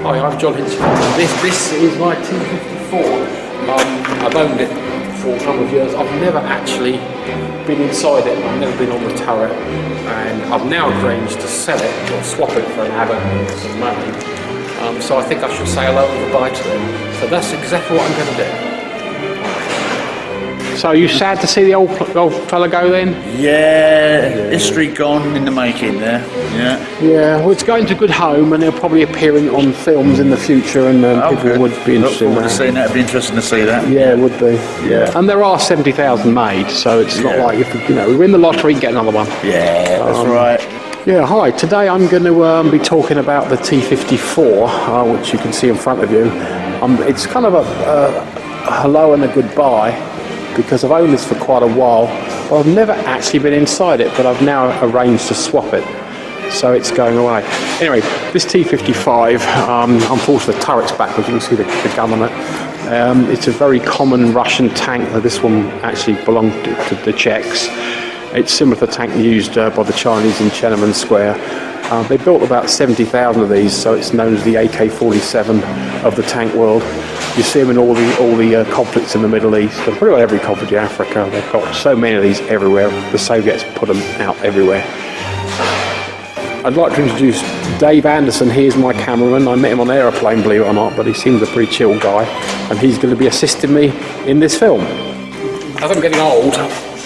Hi, I'm John Hinch. This is my T54. I've owned it for a couple of years. I've never actually been inside it. I've never been on the turret, and I've now arranged to sell it or swap it for an Abbot and some money. So I think I should say hello and goodbye to them. So that's exactly what I'm going to do. So are you sad to see the old fella go then? Yeah, history gone in the making there. Yeah, well, it's going to a good home, and they'll probably appear on films in the future, and people would be interested in that. It'd be interesting to see that. Yeah, it would be. Yeah, and there are 70,000 made, so it's not like if we win the lottery, get another one. Yeah, that's right. Yeah, hi. Today I'm going to be talking about the T54, which you can see in front of you. It's kind of a hello and a goodbye, because I've owned this for quite a while. Well, I've never actually been inside it, but I've now arranged to swap it, so it's going away. Anyway, this T55, unfortunately the turret's backwards, you can see the gun on it. It's a very common Russian tank. This one actually belonged to the Czechs. It's similar to the tank used by the Chinese in Tiananmen Square. They built about 70,000 of these, so it's known as the AK-47 of the tank world. You see them in all the conflicts in the Middle East, and pretty well every conflict in Africa. They've got so many of these everywhere. The Soviets put them out everywhere. I'd like to introduce Dave Anderson. Here's my cameraman. I met him on an aeroplane, believe it or not, but he seems a pretty chill guy, and he's going to be assisting me in this film. As I'm getting old,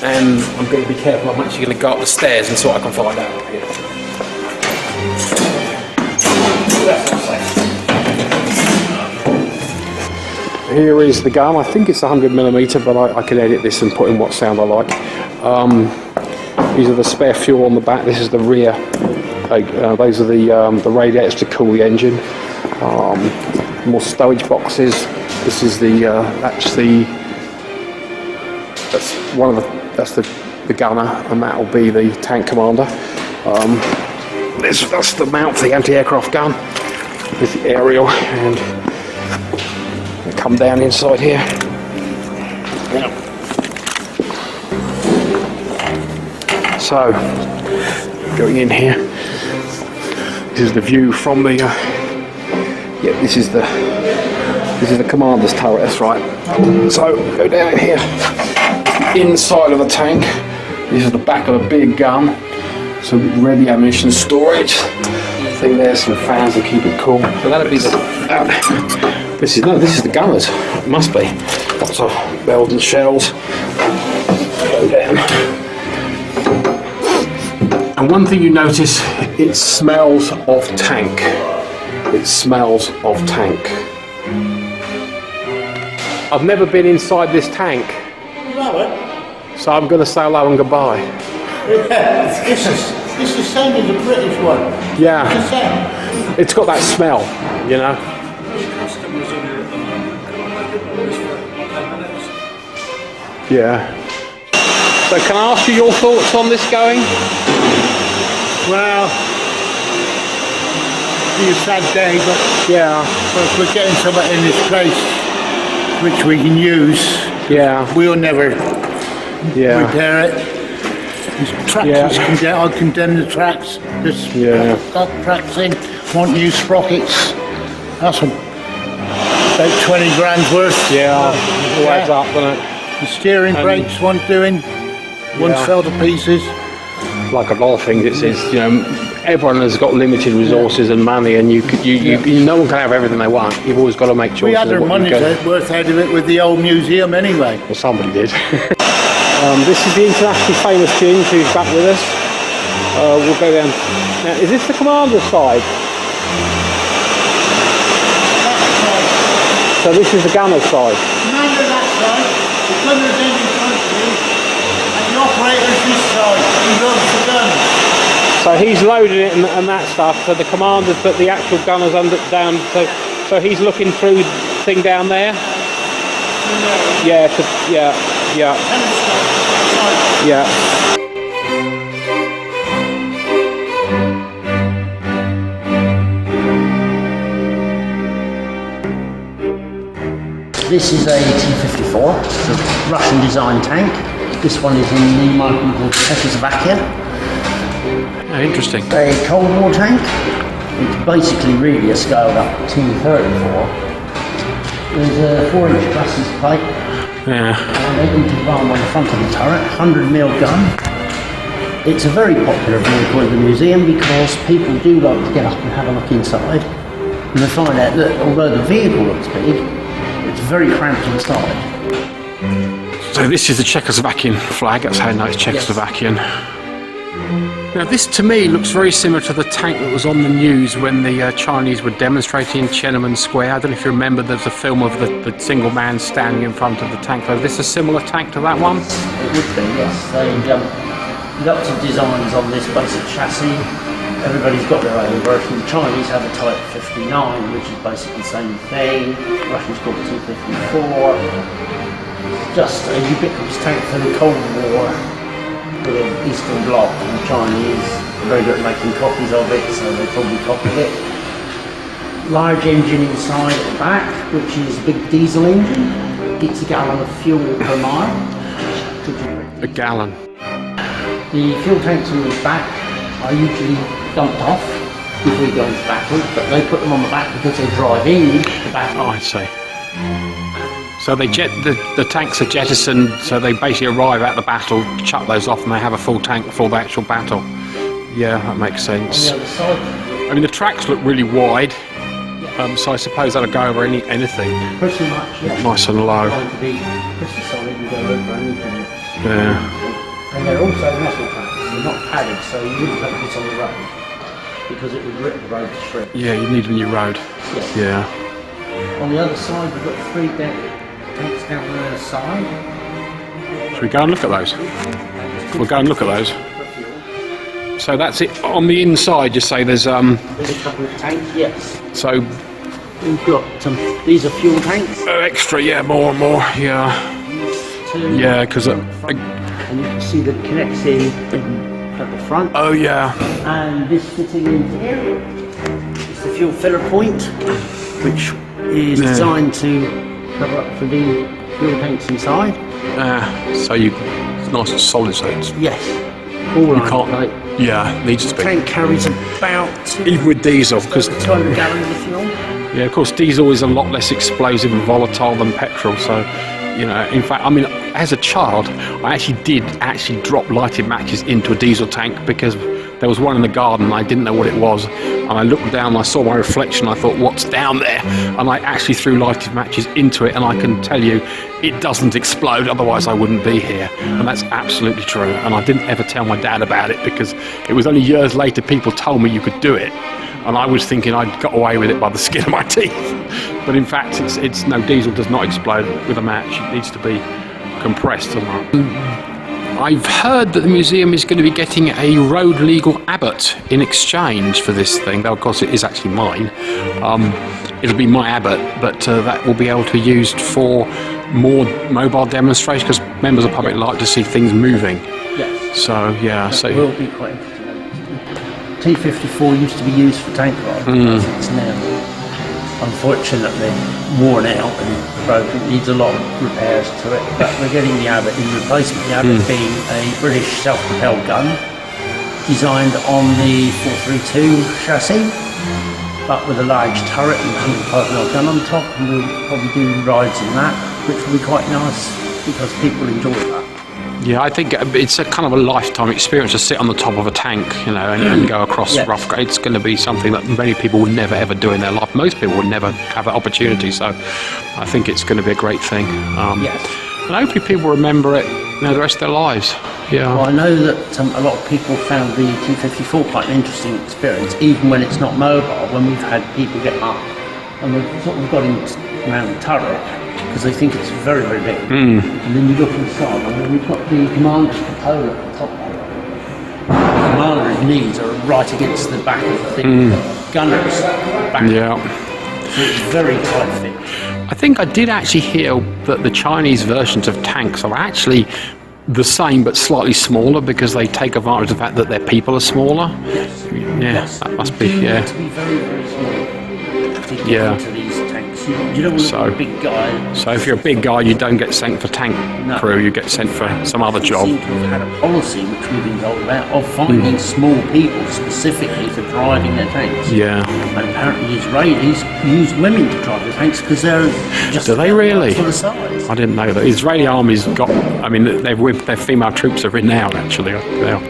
and I'm going to be careful, I'm actually going to go up the stairs and see what I can find out here. Here is the gun. I think it's 100mm, but I can edit this and put in what sound I like. These are the spare fuel on the back. This is the rear. Those are the radiators to cool the engine. More stowage boxes. This is that's the gunner, and that will be the tank commander. That's the mount for the anti-aircraft gun. There's the aerial, and they come down inside here. So, going in here, this is the view from the. This is the commander's turret. That's right. So go down here, inside of the tank. This is the back of the big gun. Some ready ammunition storage. I think there's some fans to keep it cool. So that'll be the. This is the gunners. It must be. Lots of bells and shells. Go down. And one thing you notice, it smells of tank. It smells of tank. I've never been inside this tank. So I'm going to say hello and goodbye. Yeah, it's the same as the British one. Yeah. It's got that smell, you know. Yeah. So can I ask you your thoughts on this going? Well, it's a sad day, but but we're getting something in this place which we can use. Yeah. We'll never repair it. These tracks I condemn the tracks. Just got tracks in, want new sprockets. That's about 20 grand's worth. Yeah, all adds up, doesn't it? The steering brakes want doing. One fell to pieces. Like a lot of things, it says, everyone has got limited resources and money, and no one can have everything they want. You've always got to make choices. We had our money's worth out of it with the old museum anyway. Well, somebody did. This is the internationally famous Hinch, who's back with us. We'll go down. Now, is this the commander's side? So this is the gunner's side. Commander that side, the gunner's in front of you, and the operator's this side. He loads the gun. So he's loading it and that stuff. So the commander's, but the actual gunner's down. So he's looking through the thing down there. Yeah. This is a T-54, it's a Russian design tank. This one is in the market called Czechoslovakia. Oh, interesting. A Cold War tank. It's basically really a scaled up T-34. There's a 4-inch chassis plate. Yeah. And 18 arm on the front of the turret, 100mm gun. It's a very popular vehicle in the museum because people do like to get up and have a look inside. And they find out that although the vehicle looks big, it's very cramped inside. So this is the Czechoslovakian flag, that's how you know it's Czechoslovakian. Now this to me looks very similar to the tank that was on the news when the Chinese were demonstrating in Tiananmen Square. I don't know if you remember, there's a film of the single man standing in front of the tank. So is this a similar tank to that one? It would be, yes. They lots of designs on this basic chassis. Everybody's got their own version. The Chinese have a Type 59, which is basically the same thing. Russians call it T-54. Just a ubiquitous tank for the Cold War for the Eastern Bloc. And the Chinese are very good at making copies of it, so they probably copied it. Large engine inside at the back, which is a big diesel engine. Eats a gallon of fuel per mile. A gallon. The fuel tanks on the back are usually dumped off before you go into battle, but they put them on the back because they drive in the battle. Oh, I see. So they the tanks are jettisoned, so they basically arrive at the battle, chuck those off, and they have a full tank for the actual battle. Yeah, that makes sense. On the other side, I mean, the tracks look really wide, so I suppose that'll go over anything. pretty much, yeah. Nice and low. It's going to be pretty solid and go over anything. Yeah. And they're also metal tracks, they're not padded, so you wouldn't take this on the road because it would rip the road to shreds. Yeah, you need a new road. Yeah. Yeah. On the other side, we've got 3 tanks down the side. Should we go and look at those? We'll go and look at those. So that's it. On the inside, you say there's There's a couple of tanks, yes. So We've got some, these are fuel tanks. extra, yeah, more and more, yeah. Yeah, because and you can see that it connects in at the front. oh yeah. And this fitting in here is the fuel filler point, which is designed to cover up for the fuel tanks inside. So it's nice and solid, so it's, Yes, all you can't. right. Yeah, needs to The be. tank carries about Even with diesel, because 200 gallons of fuel. yeah, of course, diesel is a lot less explosive and volatile than petrol. So, you know, in fact, I mean, as a child, I did drop lighted matches into a diesel tank because there was one in the garden and I didn't know what it was. And I looked down and I saw my reflection. I thought, what's down there? And I actually threw lighted matches into it, and I can tell you, it doesn't explode. Otherwise, I wouldn't be here. And that's absolutely true. And I didn't ever tell my dad about it because it was only years later people told me you could do it. And I was thinking I'd got away with it by the skin of my teeth. But in fact, it's no, diesel does not explode with a match. It needs to be compressed. I've heard that the museum is going to be getting a road legal Abbot in exchange for this thing. Though of course it is actually mine. It'll be my Abbot, but that will be able to be used for more mobile demonstrations because members of the public like to see things moving. Yes. So yeah, That so will be quite interesting. T-54 used to be used for tank riding. It's now unfortunately worn out and broken. It needs a lot of repairs to it. But we're getting the Abbot in replacement. The Abbot being a British self-propelled gun designed on the 432 chassis, but with a large turret and 105mm gun on top. And we'll probably do rides in that, which will be quite nice because people enjoy that. yeah, I think it's a kind of a lifetime experience to sit on the top of a tank, you know, and go across rough. It's going to be something that many people will never ever do in their life. Most people will never have that opportunity. So I think it's going to be a great thing. Yes. And hopefully people remember it, you know, the rest of their lives. Yeah. Well, I know that a lot of people found the T-54 quite an interesting experience, even when it's not mobile, when we've had people get up and we've sort of got him around the turret because they think it's very, very big. And then you look inside, and then we've got the commander's cupola at the top there. The commander's knees are right against the back of the gunner's back. Yeah. So it's very tight fit. I think I did actually hear that the Chinese versions of tanks are actually the same but slightly smaller because they take advantage of the fact that their people are smaller. that must be, You need to be very, very small to get into these tanks. You don't want to be a big guy. So if you're a big guy, you don't get sent for tank crew, you get sent for some other job. We seem to have had a policy, which we've been told about, of finding small people specifically for driving their tanks. Yeah. And apparently Israelis use women to drive the tanks because they're just Do they really? for the size. I didn't know that. Israeli army's got, I mean, their female troops are renowned, actually. They're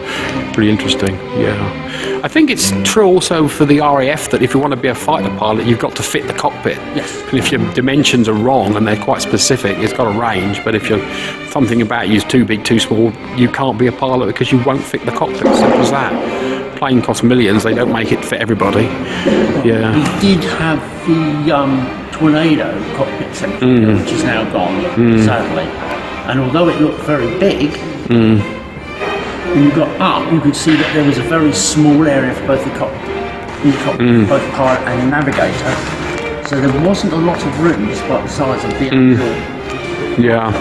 pretty interesting, yeah. I think it's true also for the RAF that if you want to be a fighter pilot, you've got to fit the cockpit. Yes. And if your dimensions are wrong, and they're quite specific, it's got a range, but if you're something about you's too big, too small, you can't be a pilot because you won't fit the cockpit. Simple as that. Plane costs millions, they don't make it fit everybody. Yeah. We did have the Tornado cockpit section, which is now gone, sadly. And although it looked very big, when you got up, you could see that there was a very small area for both the cockpit, both the pilot and the navigator. So there wasn't a lot of room despite the size of the actual. Yeah.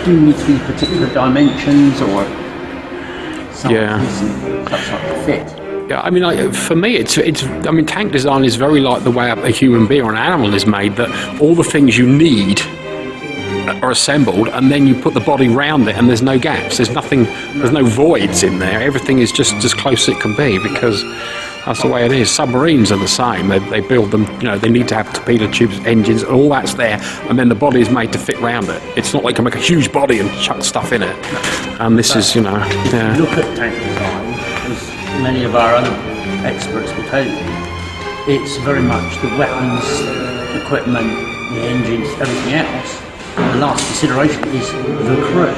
Do need to be particular dimensions or such like the fit. Yeah, I mean, for me, it's. I mean, tank design is very like the way a human being or an animal is made. That all the things you need are assembled, and then you put the body round it, and there's no gaps. There's nothing. There's no voids in there. Everything is just as close as it can be because that's the way it is. Submarines are the same. They build them. You know, they need to have torpedo tubes, engines, and all that's there, and then the body is made to fit round it. It's not like you can make a huge body and chuck stuff in it. And this is, Look at tank design. As many of our other experts will tell you, it's very much the weapons, the equipment, the engines, everything else. The last consideration is the crew.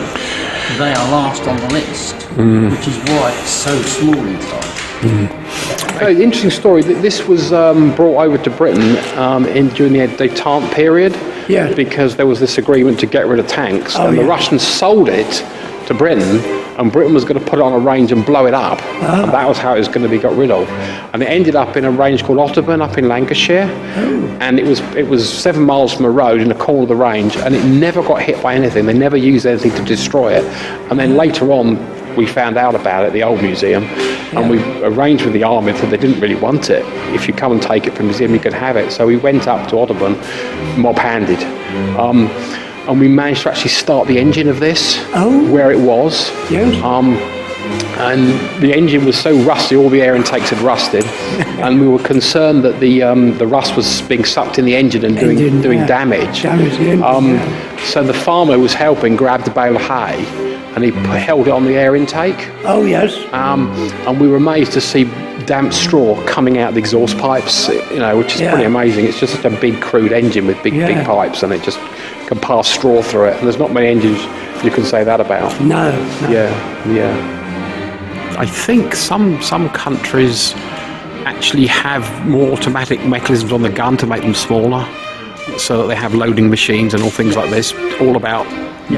They are last on the list, which is why it's so small inside. Interesting story. This was brought over to Britain during the détente period. Yeah. Because there was this agreement to get rid of tanks, and the Russians sold it to Britain, and Britain was going to put it on a range and blow it up, and that was how it was going to be got rid of. And it ended up in a range called Otterburn up in Lancashire, and it was 7 miles from a road in a corner of the range, and it never got hit by anything. They never used anything to destroy it. And then later on, we found out about it at the old museum, and we arranged with the army that they didn't really want it. If you come and take it from the museum, you can have it. So we went up to Otterburn, mob-handed. And we managed to actually start the engine of this where it was. Yes. And the engine was so rusty, all the air intakes had rusted, and we were concerned that the rust was being sucked in the engine and doing damage. So the farmer who was helping grabbed a bale of hay and he held it on the air intake. Oh, yes. And we were amazed to see damp straw coming out of the exhaust pipes, which is pretty amazing. It's just such a big, crude engine with big pipes, and it just can pass straw through it. And there's not many engines you can say that about. No. Yeah. I think some countries actually have more automatic mechanisms on the gun to make them smaller, so that they have loading machines and all things like this. All about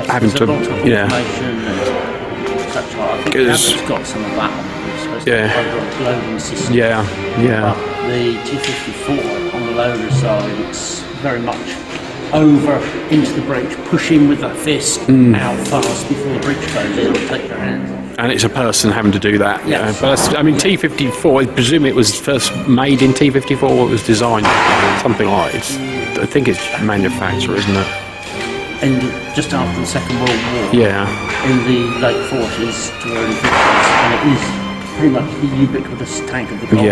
having to, automation and such like. I think Abbot's got some of that on. It's supposed to have a loading system. But the T-54 on the loader side, it's very much over into the breech, pushing with that fist out fast before the breech goes in, or take their hands off. And it's a person having to do that. Yes. But T-54, I presume it was first made in T-54 or it was designed, something like it. I think it's manufacturer, isn't it? And just after the Second World War. Yeah. In the late 40s to early 50s, and it is pretty much the ubiquitous tank of the Cold War.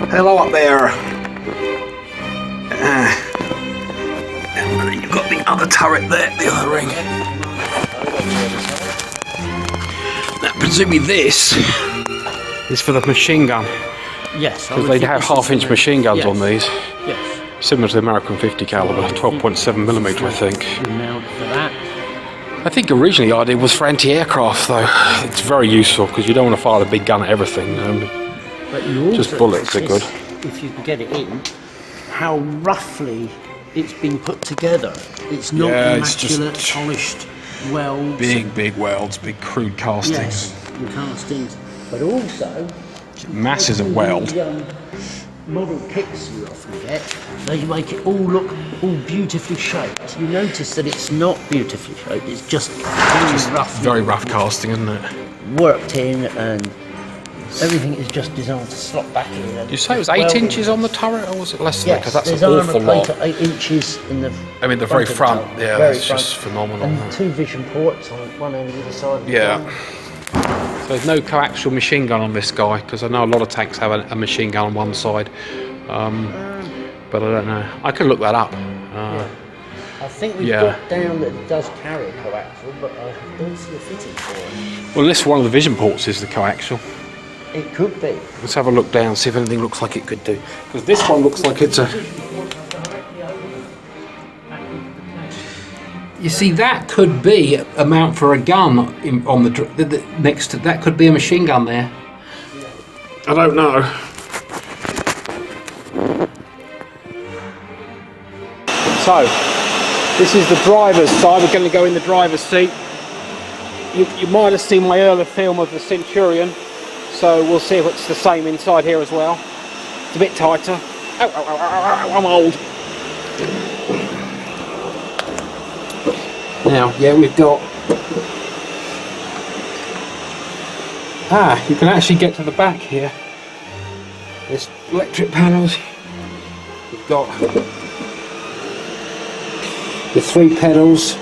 Hello up there. And then you've got the other turret there, the other ring. Now, presumably this is for the machine gun. Yes. Because they have half-inch machine guns on these. Yes. Similar to the American 50 caliber, 12.7mm, I think. For that. I think originally the idea was for anti-aircraft, though. It's very useful because you don't want to fire the big gun at everything. But you also just bullets are good. If you can get it in, how roughly it's been put together. It's not immaculate, polished welds. Big welds, big crude castings. Yes, and castings. But also... masses of weld. model kits you often get, they make it all look all beautifully shaped. You notice that it's not beautifully shaped, it's just Very rough casting, isn't it? worked in, and everything is just designed to slot back in. Did you say it was 8 inches on the turret, or was it less than that? Yes, Because that's there's an armour awful lot. plate at 8 inches in the I mean, the very of front, turret. yeah, Very that's front. just phenomenal. And 2 vision ports on one end of either side of the Yeah. gun. So there's no coaxial machine gun on this guy, because I know a lot of tanks have a machine gun on one side, but I don't know. I could look that up. I think we've got down that it does carry a coaxial, but I don't see a fitting for it. Well, unless one of the vision ports is the coaxial. It could be. Let's have a look down, see if anything looks like it could do. Because this one looks like it's a... You see, that could be a mount for a gun on the next to... That could be a machine gun there. I don't know. So, this is the driver's side. We're going to go in the driver's seat. You might have seen my earlier film of the Centurion, so we'll see if it's the same inside here as well. It's a bit tighter. I'm old. Now, yeah, we've got... you can actually get to the back here. There's electric panels. We've got the 3 pedals.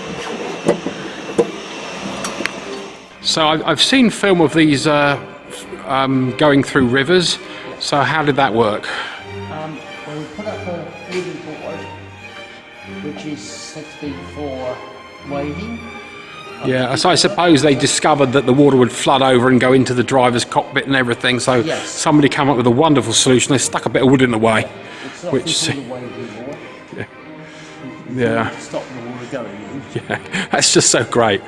So I've seen film of these going through rivers. So how did that work? Well, we put up a wooden board, which is said to be for wading. Yeah, so I suppose they discovered that the water would flood over and go into the driver's cockpit and everything. So Yes. somebody came up with a wonderful solution. They stuck a bit of wood in the way. It's Which- often called a wading board. Yeah. To stop the water going in. Yeah, that's just so great.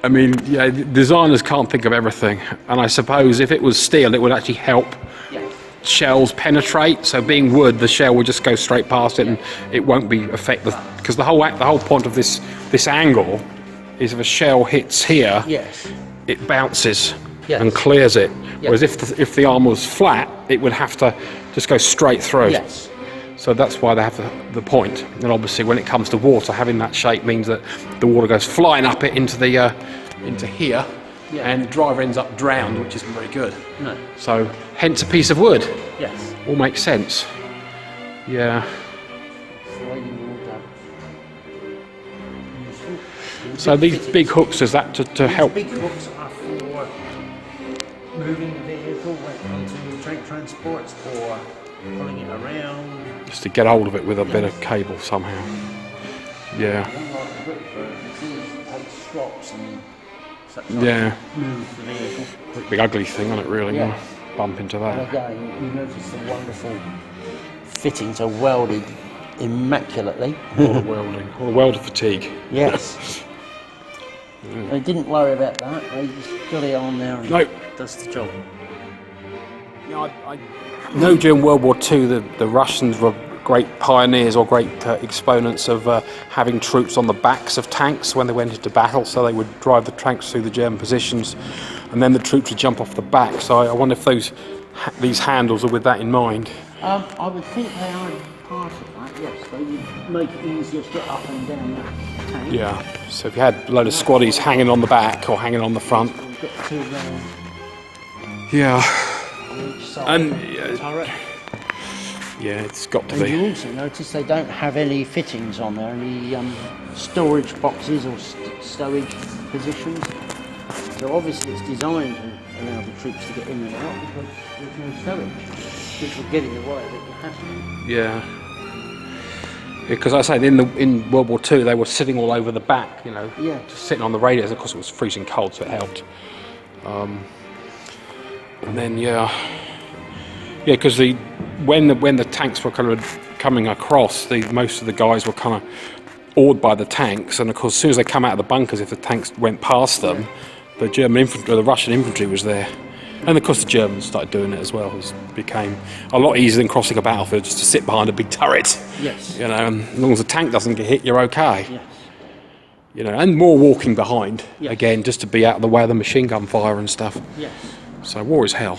I mean, yeah, designers can't think of everything, and I suppose if it was steel, it would actually help Yeah. shells penetrate. So being wood, the shell will just go straight past it, and it won't be affect because the whole point of this angle is if a shell hits here, Yes. it bounces Yes. and clears it. Yes. Whereas if the arm was flat, it would have to just go straight through. Yes. So that's why they have the point. And obviously, when it comes to water, having that shape means that the water goes flying up it into here, Yeah. and the driver ends up drowned, which isn't very good. No. So, hence a piece of wood. Yes. All makes sense. Yeah. It's the wading board done. Useful. So these big hooks, is that to help? Big hooks are for moving the vehicle when it comes to tank transports or pulling it around. Just to get hold of it with a bit of cable somehow. Yeah. Unlike the British versions, these take strops and such Yeah. move the vehicle. Big ugly thing, isn't it, really? Yeah. You bump into And that. again, you notice the wonderful fittings are welded immaculately. All the welding. All the welder fatigue. Yes. They didn't worry about that. They just got it on there and Nope. does the job. You know, I know during World War II the Russians were great pioneers or great exponents of having troops on the backs of tanks when they went into battle, so they would drive the tanks through the German positions and then the troops would jump off the back. So I wonder if these handles are with that in mind. I would think they are part of that, yes. They would make it easier to get up and down that tank. Yeah, so if you had a load of squaddies hanging on the back or hanging on the front. We've got 2 round Yeah, on each side And, of the turret. yeah, it's got to And be. you also notice they don't have any fittings on there, any storage boxes or stowage positions. So obviously it's designed to allow the troops to get in and out because there's no stowage, which will get in the way of it happening. Yeah. Because I say in World War II they were sitting all over the back, you know, Yeah. just sitting on the radiators. Of course, it was freezing cold, so it helped. And then because when the tanks were kind of coming across, most of the guys were kind of awed by the tanks, and of course, as soon as they come out of the bunkers, if the tanks went past them, the German infantry, or the Russian infantry, was there. And of course the Germans started doing it as well. It became a lot easier than crossing a battlefield, just to sit behind a big turret. Yes. You know, and as long as the tank doesn't get hit, you're okay. Yes. You know, and more walking behind, Yes. again, just to be out of the way of the machine gun fire and stuff. Yes. So war is hell.